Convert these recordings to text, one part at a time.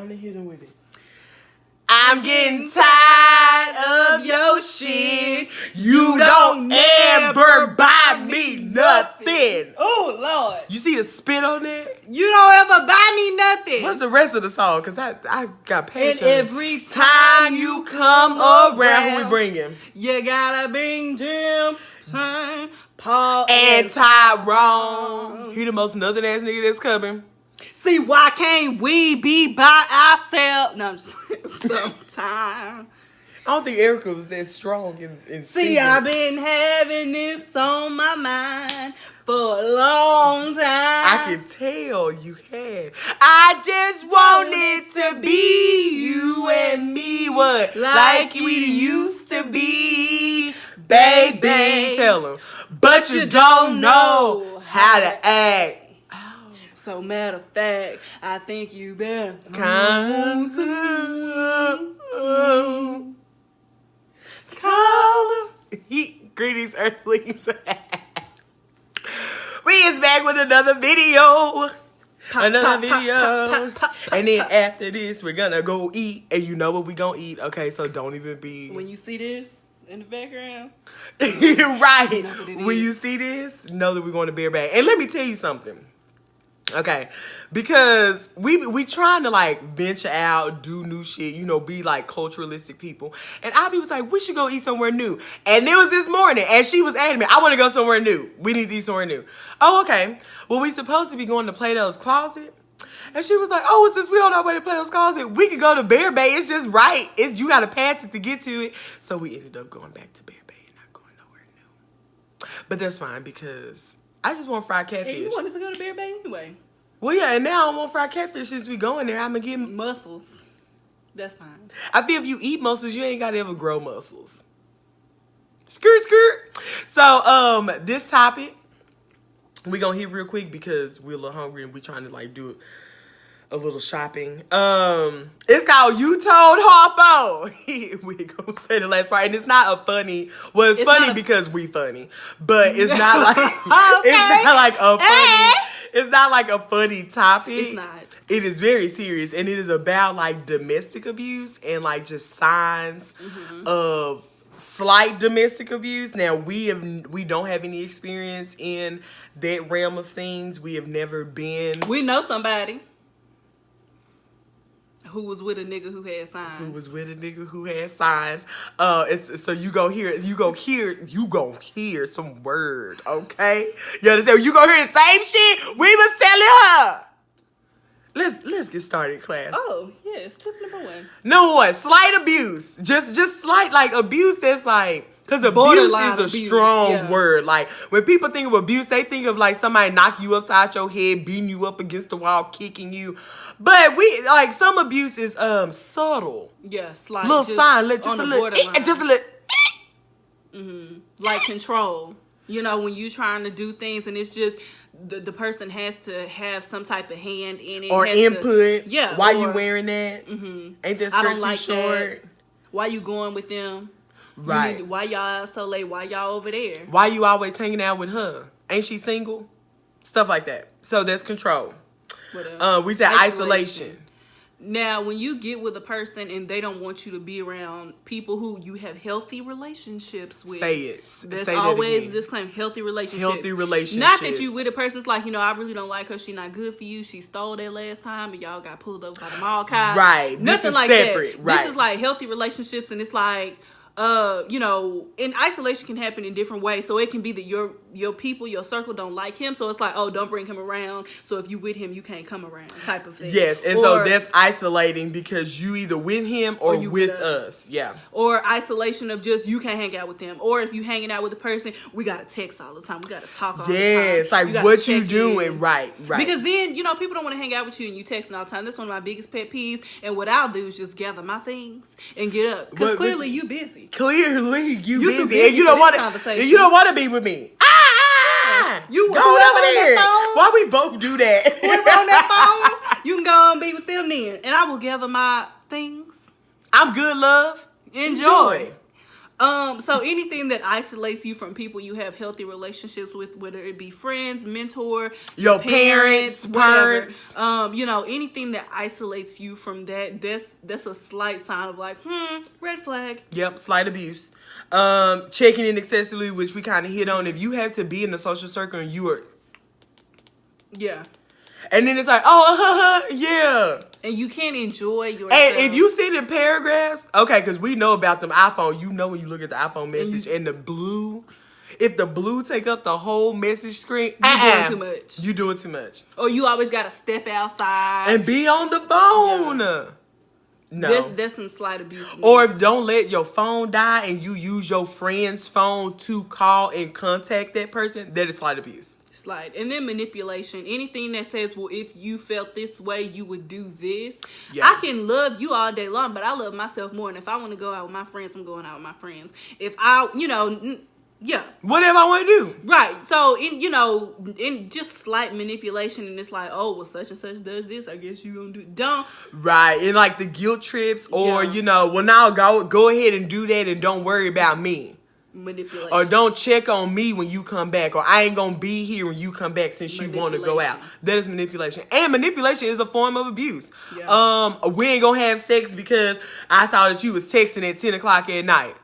on and hit him with it. I'm getting tired of your shit. You don't ever buy me nothing. Oh, Lord. You see the spit on that? You don't ever buy me nothing. What's the rest of the song? Because I got And passion. every time you come around, who we bringing? you gotta bring Jim, Paul, And Tyrone. He the most northern ass nigga that's coming. See, why can't we be by ourselves? No, I'm just sometimes. I don't think Erica was that strong in See, singing. I've been having this on my mind for a long time. I can tell you had. I just wanted to be you and me, what? Like we used to be, baby. Tell him. But you don't know how to act. So matter of fact, I think you better Come to call him. Greetings, Earthlings. We is back with another video. And then after this, we're gonna go eat. And you know what we gonna eat. Okay, so don't even be... When you see this in the background. Right. You know what it When is. you see this, know that we're going to bear back. And let me tell you something. Okay, because we trying to like venture out, do new shit, you know, be like culturalistic people. And Ivy was like, we should go eat somewhere new. And it was this morning, and she was adamant, I want to go somewhere new. We need to eat somewhere new. Oh, okay. Well, we supposed to be going to Plato's Closet. And she was like, oh, since we on our way to Plato's Closet, we could go to Bear Bay. It's just right. You got to pass it to get to it. So we ended up going back to Bear Bay and not going nowhere new. But that's fine because I just want fried catfish. And you wanted to go to Bear Bay anyway. Well, yeah, and now I want fried catfish since we going there. I'm going to get Mussels. That's fine. I feel if you eat mussels, you ain't got to ever grow mussels. Skirt, skirt. So, this topic, we going to hit real quick because we're a little hungry and we trying to, like, do a little shopping. It's called You Told Harpo. We going to say the last part. And it's not a funny, well, it's funny because we funny. But it's not like, it's not like a funny... It's not like a funny topic. It's not. It is very serious, and it is about like domestic abuse and like just signs of slight domestic abuse. Now we don't have any experience in that realm of things. We have never been. We know somebody who was with a nigga who had signs. It's so you go hear some word, okay? You understand? You go hear the same shit we was telling her. Let's get started, class. Oh, yes. Tip number one. Number one, slight abuse. Just slight, like abuse that's like, because abuse Borderline is a abuse, strong yeah. word. Like, when people think of abuse, they think of like somebody knock you upside your head, beating you up against the wall, kicking you. But some abuse is subtle. Yeah, slight. Little sign, just a little, borderline. Like control. You know, when you trying to do things and it's just the person has to have some type of hand in it. Or input. Yeah. Why you wearing that? Ain't that skirt too short? That. Why you going with them? Right. Why y'all so late? Why y'all over there? Why you always hanging out with her? Ain't she single? Stuff like that. So that's control. We said isolation. Now, when you get with a person and they don't want you to be around people who you have healthy relationships with. Say it. There's Say always that this claim, healthy relationships. Healthy relationships. Not that you with a person, it's like, you know, I really don't like her. She not good for you. She stole that last time and y'all got pulled over by the mall cops. Right. Nothing like separate. that. Right. This is like healthy relationships, and it's like, you know, and isolation can happen in different ways. So it can be that your people, your circle don't like him. So it's like, oh, don't bring him around. So if you with him, you can't come around type of thing. Yes. And so that's isolating because you either with him or you with us. Yeah. Or isolation of just, you can't hang out with them. Or if you hanging out with a person, we got to text all the time. We got to talk all the time. Yes. Like what you doing. In. Right. Because then, you know, people don't want to hang out with you and you texting all the time. That's one of my biggest pet peeves. And what I'll do is just gather my things and get up. Because clearly you busy. Clearly you busy and you don't want to be with me. You go over there. Why we both do that? We on that phone. You can go and be with them then, and I will gather my things. I'm good, love. Enjoy. So anything that isolates you from people you have healthy relationships with, whether it be friends, mentor, your parents, whatever. Anything that isolates you from that's a slight sign of like, red flag. Yep, slight abuse. Checking in excessively, which we kind of hit on. If you have to be in a social circle and you are, yeah, and then it's like, oh, yeah. And you can't enjoy yourself. And if you see it in paragraphs, okay, because we know about them iPhone. You know when you look at the iPhone message and the blue, if the blue take up the whole message screen, you're doing too much. You doing too much. Or you always got to step outside. And be on the phone. Yeah. No. That's some slight abuse. Or if don't let your phone die and you use your friend's phone to call and contact that person, that is slight abuse. And then manipulation. Anything that says, well, if you felt this way, you would do this. Yeah. I can love you all day long, but I love myself more. And if I want to go out with my friends, I'm going out with my friends. If I, yeah. Whatever I want to do. Right. So, in just slight manipulation, and it's like, oh, well, such and such does this, I guess you going to do it. Don't. Right. And like the guilt trips or, well, now go ahead and do that and don't worry about me. Manipulation. Or don't check on me when you come back, or I ain't gonna be here when you come back since you want to go out. That is manipulation, and manipulation is a form of abuse. Yeah. We ain't gonna have sex because I saw that you was texting at 10 o'clock at night.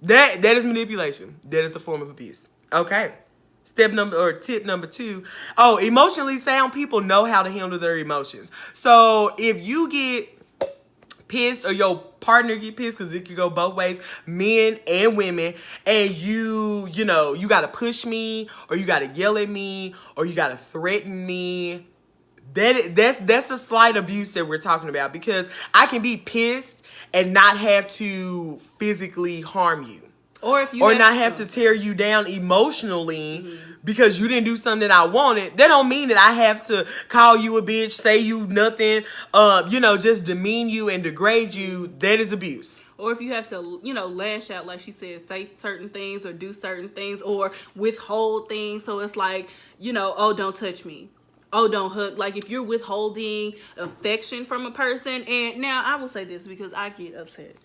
That is manipulation. That is a form of abuse. Okay. Tip number 2. Oh, emotionally sound people know how to handle their emotions. So if you get pissed or your partner get pissed, because it could go both ways, men and women, and you gotta push me, or you gotta yell at me, or you gotta threaten me, that's a slight abuse that we're talking about, because I can be pissed and not have to physically harm you, or not have to tear you down emotionally. Because you didn't do something that I wanted. That don't mean that I have to call you a bitch, say you nothing, just demean you and degrade you. That is abuse. Or if you have to, lash out, like she said, say certain things or do certain things or withhold things. So it's like, oh, don't touch me. Oh, don't hug. Like if you're withholding affection from a person. And now I will say this because I get upset.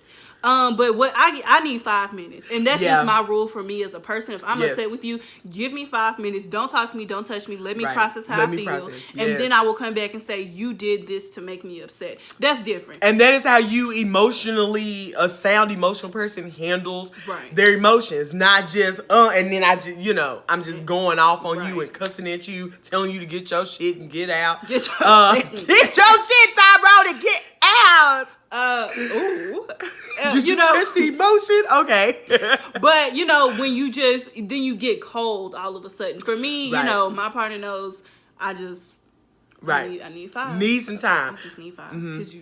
But what I need 5 minutes, and that's just my rule for me as a person. If I'm upset with you, give me 5 minutes. Don't talk to me. Don't touch me. Let me process how I feel, and then I will come back and say you did this to make me upset. That's different. And that is how you a sound emotional person handles their emotions, not just and then I just I'm just going off on you and cussing at you, telling you to get your shit and get out. Get your shit, Tyrone, and get out. Did you catch the emotion? Okay. But when you get cold all of a sudden. For me, my partner knows I need 5. Need some time. I just need 5 because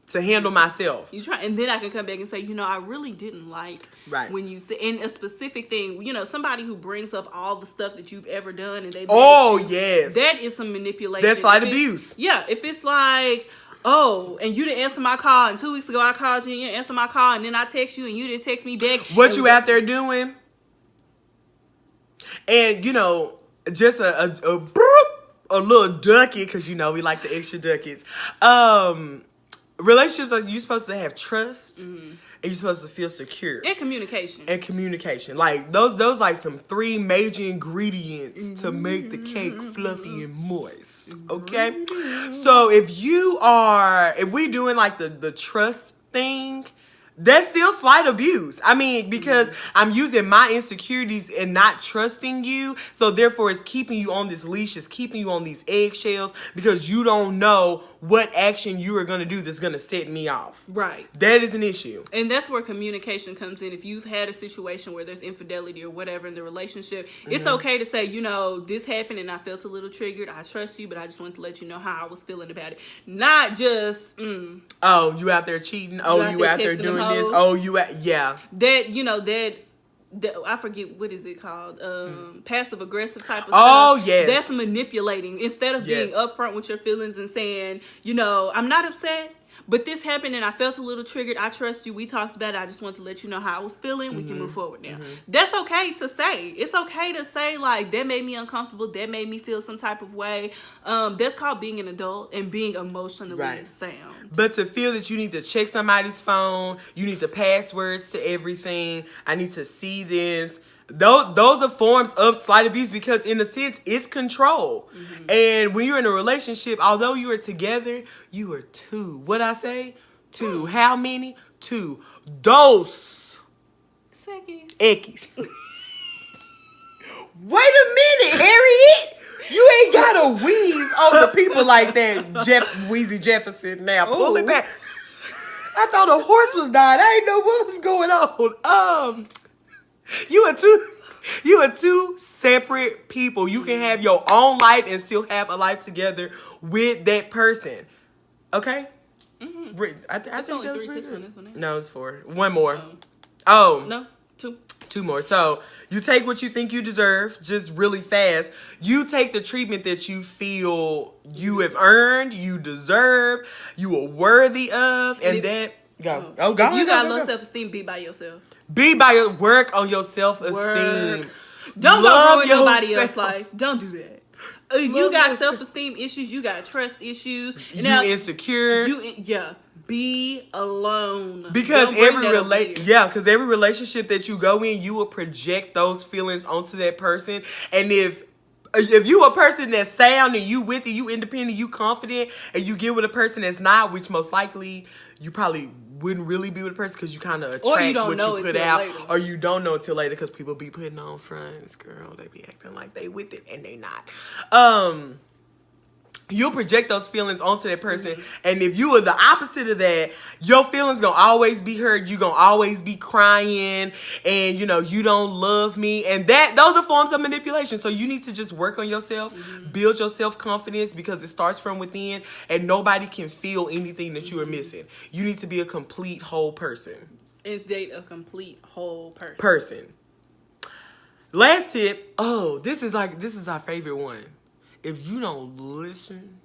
to handle myself. You try, and then I can come back and say, I really didn't like when you say in a specific thing. Somebody who brings up all the stuff that you've ever done and they yes, that is some manipulation. That's slight abuse. Yeah, if it's like, oh, and you didn't answer my call, and 2 weeks ago I called you and you didn't answer my call, and then I text you and you didn't text me back. What you out there doing? And just a little ducket, because we like the extra ducats. Relationships are you supposed to have trust, and you're supposed to feel secure. And communication. Like those like some 3 major ingredients to make the cake fluffy and moist. Okay? So if we're doing like the trust thing, that's still slight abuse. I mean, because I'm using my insecurities and not trusting you. So therefore it's keeping you on this leash. It's keeping you on these eggshells because you don't know what action you are going to do that's going to set me off. Right. That is an issue. And that's where communication comes in. If you've had a situation where there's infidelity or whatever in the relationship, it's okay to say, this happened and I felt a little triggered. I trust you, but I just wanted to let you know how I was feeling about it. Not just, oh, you out there cheating? Oh, you out there doing this? Oh, yeah. That I forget what is it called, passive aggressive type of stuff. Oh yes, that's manipulating. Instead of being upfront with your feelings and saying, I'm not upset, but this happened and I felt a little triggered. I trust you. We talked about it. I just wanted to let you know how I was feeling. We can move forward now. That's okay to say. It's okay to say, like, that made me uncomfortable. That made me feel some type of way. That's called being an adult and being emotionally sound. But to feel that you need to check somebody's phone, you need the passwords to everything, I need to see this. Those are forms of slight abuse because, in a sense, it's control. And when you're in a relationship, although you are together, you are two. What I say? Two. How many? Two. Dos. Seconds. Ekis. Wait a minute, Harriet. You ain't got to wheeze on the people like that, Wheezy Jefferson. Now, pull it back. I thought a horse was dying. I didn't know what was going on. You are two separate people. You can have your own life and still have a life together with that person. Okay? I think only that was 3 pretty tips good. on this one, eh? No, it's 4. One more. No, 2. 2 more. So you take what you think you deserve, just really fast. You take the treatment that you feel you have earned, you deserve, you are worthy of, and that go. Oh, go. If you got low self-esteem, be by yourself. Be by your work on your self-esteem. Don't Love go ruin nobody yourself. else's life. Don't do that. You got self-esteem issues. You got trust issues. And You now, insecure. be alone. Because Don't bring every that over here. because every relationship that you go in, you will project those feelings onto that person. And if you a person that's sound and you with it, you independent, you confident, and you get with a person that's not, which most likely you probably wouldn't really be with a person because you kind of attract what you put out, later. Or you don't know until later because people be putting on fronts, girl. They be acting like they with it and they not. You'll project those feelings onto that person. And if you are the opposite of that, your feelings gonna always be hurt. You gonna always be crying and, you don't love me. And those are forms of manipulation. So you need to just work on yourself, build your self-confidence because it starts from within and nobody can feel anything that you are missing. You need to be a complete whole person. And date a complete whole person. Last tip. Oh, this is our favorite one. If you don't listen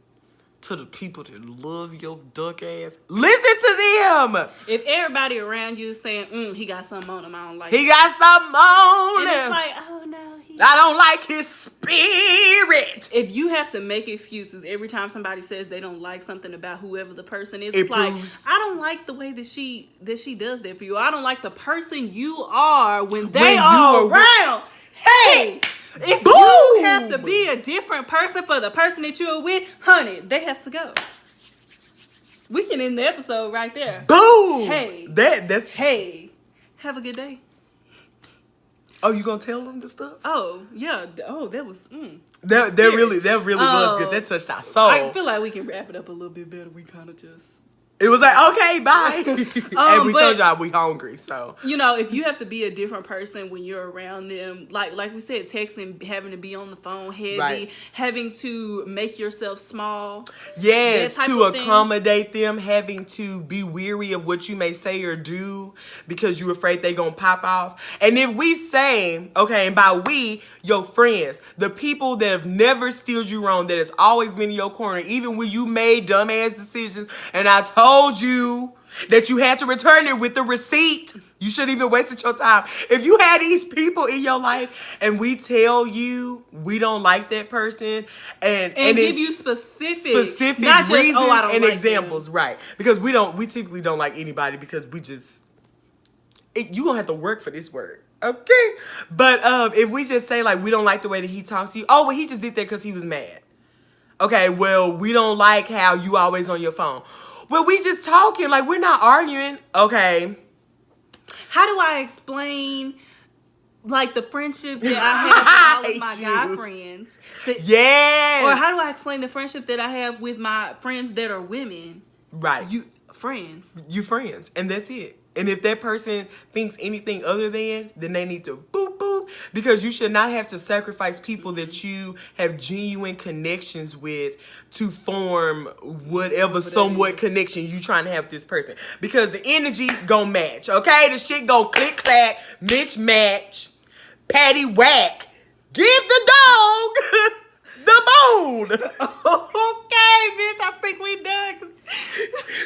to the people that love your duck ass, listen to them. If everybody around you is saying, he got something on him, I don't like He got something on and him. it's like, oh no. I don't like his spirit. If you have to make excuses every time somebody says they don't like something about whoever the person is, It it's like, proves- I don't like the way that she does that for you. I don't like the person you are when they are around. Hey! If you have to be a different person for the person that you're with, honey, they have to go. We can end the episode right there. Boom! Hey. That's Hey. Have a good day. Oh, you gonna tell them the stuff? Oh, yeah. Oh, that was That really was good. That touched our soul. I feel like we can wrap it up a little bit better. We kind of just... It was like, okay, bye. And we told y'all we hungry, so. If you have to be a different person when you're around them, like we said, texting, having to be on the phone heavy, having to make yourself small. Yes, to accommodate them, having to be weary of what you may say or do because you're afraid they're going to pop off. And if we say, okay, and by we, your friends, the people that have never steered you wrong, that has always been in your corner, even when you made dumbass decisions, and I told you that you had to return it with the receipt. You shouldn't even wasted your time. If you had these people in your life and we tell you we don't like that person and give you specific not just, reasons I don't and like examples, them. Right? Because we typically don't like anybody because you gonna have to work for this word. Okay, but if we just say like we don't like the way that he talks to you, oh well he just did that because he was mad. Okay, well we don't like how you always on your phone. Well, we just talking, like we're not arguing. Okay. How do I explain like the friendship that I have with all of my guy friends? Yes. Or how do I explain the friendship that I have with my friends that are women? Right. You friends, and that's it. And if that person thinks anything other than, then they need to boop, boop. Because you should not have to sacrifice people that you have genuine connections with to form whatever somewhat connection you trying to have with this person. Because the energy gon' match, okay? The shit gon' click, clack, match, patty, whack. Give the dog the bone. Okay, bitch, I think we done.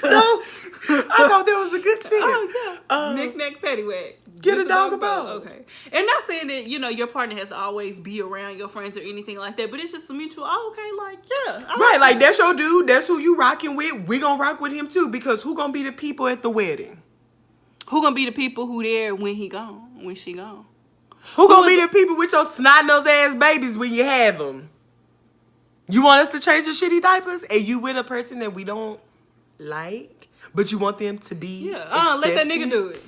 No, I thought that was a good tip. Oh yeah. Knick-knack, paddywhack. Get a dog a bone. Okay. And not saying that, your partner has to always be around your friends or anything like that, but it's just a mutual, Right, like that's your dude. That's who you rocking with. We gonna rock with him too, because who gonna be the people at the wedding? Who gonna be the people who there when he gone, when she gone? Who gonna be the people with your snot-nosed ass babies when you have them? You want us to change the shitty diapers, and you with a person that we don't like, but you want them to be let that nigga do it.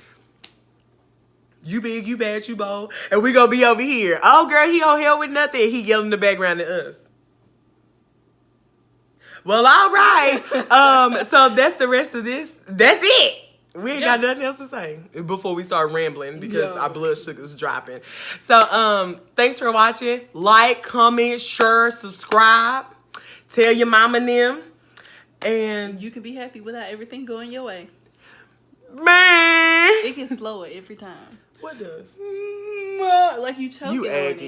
You big, you bad, you bold, and we gonna be over here. Oh, girl, he don't help with nothing. He yelling in the background at us. Well, all right. So that's the rest of this. That's it. We ain't got nothing else to say before we start rambling because our blood sugar's dropping. So, thanks for watching. Like, comment, share, subscribe. Tell your mama and them. And you can be happy without everything going your way. Man. It gets slower every time. What does? Like you choking on it.